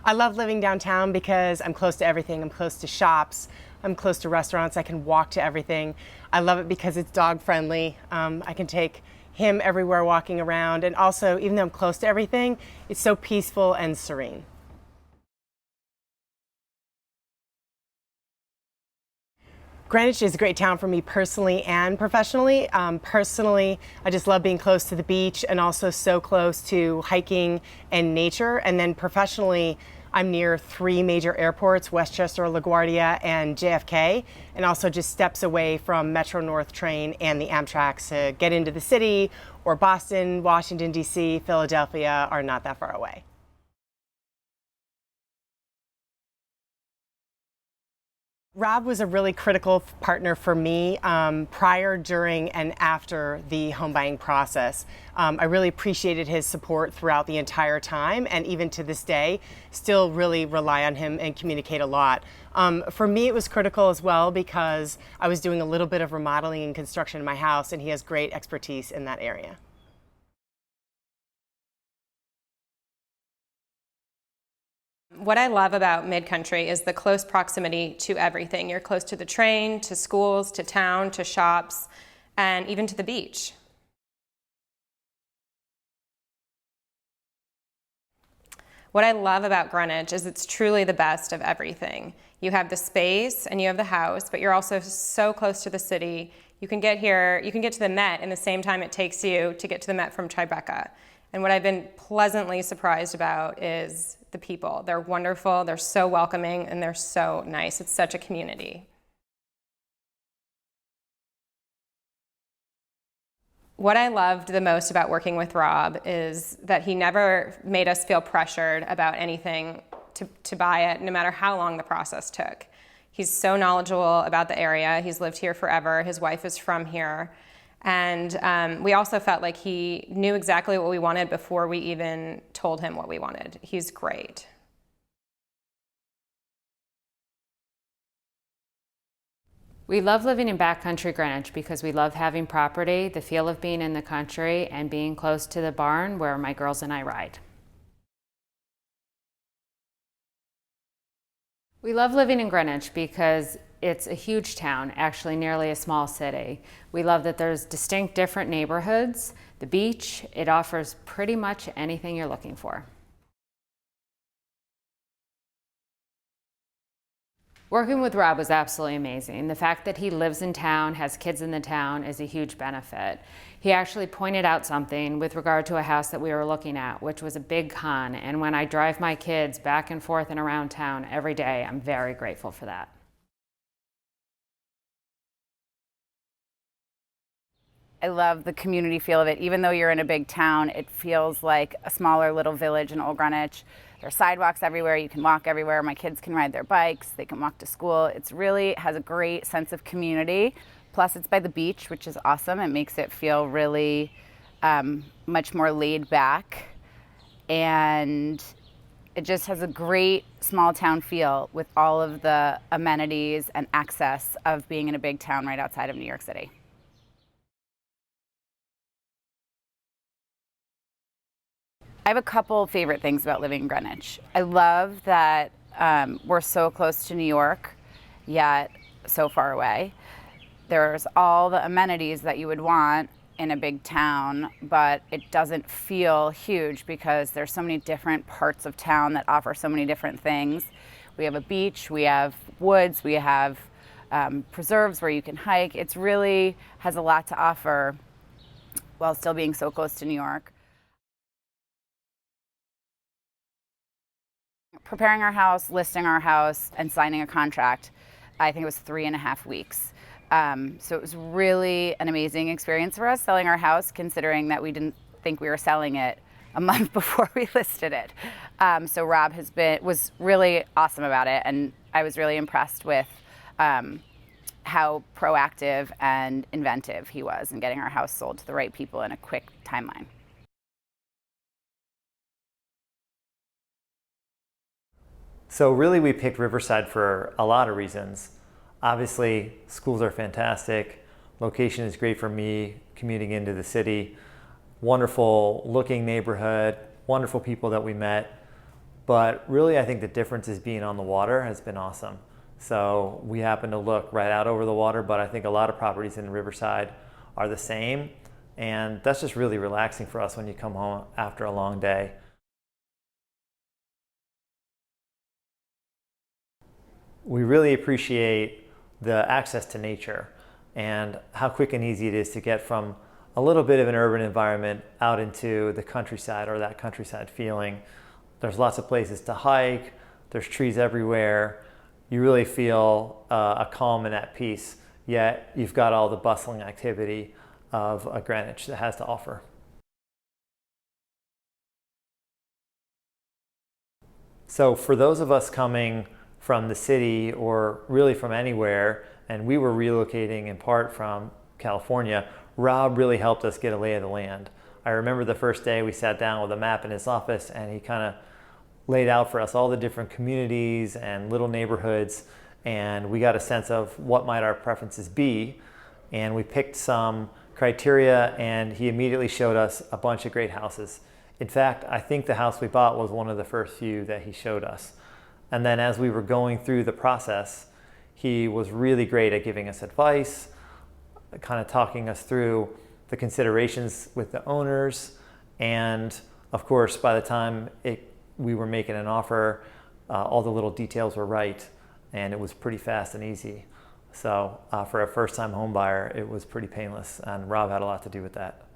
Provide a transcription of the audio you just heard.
I love living downtown because I'm close to everything. I'm close to shops. I'm close to restaurants. I can walk to everything. I love it because it's dog friendly. I can take him everywhere walking around. And also, even though I'm close to everything, it's so peaceful and serene. Greenwich is a great town for me personally and professionally. Personally, I just love being close to the beach and also so close to hiking and nature. And then professionally, I'm near 3 major airports, Westchester, LaGuardia, and JFK, and also just steps away from Metro North train and the Amtrak to get into the city, or Boston, Washington, D.C., Philadelphia are not that far away. Rob was a really critical partner for me prior, during, and after the home buying process. I really appreciated his support throughout the entire time, and even to this day, still really rely on him and communicate a lot. For me, it was critical as well because I was doing a little bit of remodeling and construction in my house, and he has great expertise in that area. What I love about Mid-Country is the close proximity to everything. You're close to the train, to schools, to town, to shops, and even to the beach. What I love about Greenwich is it's truly the best of everything. You have the space and you have the house, but you're also so close to the city. You can get here, you can get to the Met in the same time it takes you to get to the Met from Tribeca. And what I've been pleasantly surprised about is the people. They're wonderful, they're so welcoming, and they're so nice. It's such a community. What I loved the most about working with Rob is that he never made us feel pressured about anything to buy it, no matter how long the process took. He's so knowledgeable about the area. He's lived here forever. His wife is from here. And we also felt like he knew exactly what we wanted before we even told him what we wanted. He's great. We love living in backcountry Greenwich because we love having property, the feel of being in the country, and being close to the barn where my girls and I ride. We love living in Greenwich because it's a huge town, actually nearly a small city. We love that there's distinct different neighborhoods. The beach, it offers pretty much anything you're looking for. Working with Rob was absolutely amazing. The fact that he lives in town, has kids in the town, is a huge benefit. He actually pointed out something with regard to a house that we were looking at, which was a big con, and when I drive my kids back and forth and around town every day, I'm very grateful for that. I love the community feel of it. Even though you're in a big town, it feels like a smaller little village in Old Greenwich. There are sidewalks everywhere, you can walk everywhere. My kids can ride their bikes, they can walk to school. It's really has a great sense of community. Plus it's by the beach, which is awesome. It makes it feel really much more laid back. And it just has a great small town feel with all of the amenities and access of being in a big town right outside of New York City. I have a couple favorite things about living in Greenwich. I love that we're so close to New York, yet so far away. There's all the amenities that you would want in a big town, but it doesn't feel huge because there's so many different parts of town that offer so many different things. We have a beach, we have woods, we have preserves where you can hike. It really has a lot to offer while still being so close to New York. Preparing our house, listing our house, and signing a contract, I think it was 3.5 weeks. So it was really an amazing experience for us selling our house, considering that we didn't think we were selling it a month before we listed it. So Rob was really awesome about it, and I was really impressed with how proactive and inventive he was in getting our house sold to the right people in a quick timeline. So really we picked Riverside for a lot of reasons. Obviously, schools are fantastic. Location is great for me, commuting into the city. Wonderful looking neighborhood, wonderful people that we met. But really, I think the difference is being on the water has been awesome. So we happen to look right out over the water, but I think a lot of properties in Riverside are the same. And that's just really relaxing for us when you come home after a long day. We really appreciate the access to nature and how quick and easy it is to get from a little bit of an urban environment out into the countryside, or that countryside feeling. There's lots of places to hike, there's trees everywhere. You really feel a calm and at peace, yet you've got all the bustling activity of a Greenwich that has to offer. So for those of us coming from the city, or really from anywhere, and we were relocating in part from California, Rob really helped us get a lay of the land. I remember the first day we sat down with a map in his office, and he kind of laid out for us all the different communities and little neighborhoods, and we got a sense of what might our preferences be, and we picked some criteria, and he immediately showed us a bunch of great houses. In fact, I think the house we bought was one of the first few that he showed us. And then as we were going through the process, he was really great at giving us advice, kind of talking us through the considerations with the owners. And of course, by the time we were making an offer, all the little details were right, and it was pretty fast and easy. So for a first-time home buyer, it was pretty painless, and Rob had a lot to do with that.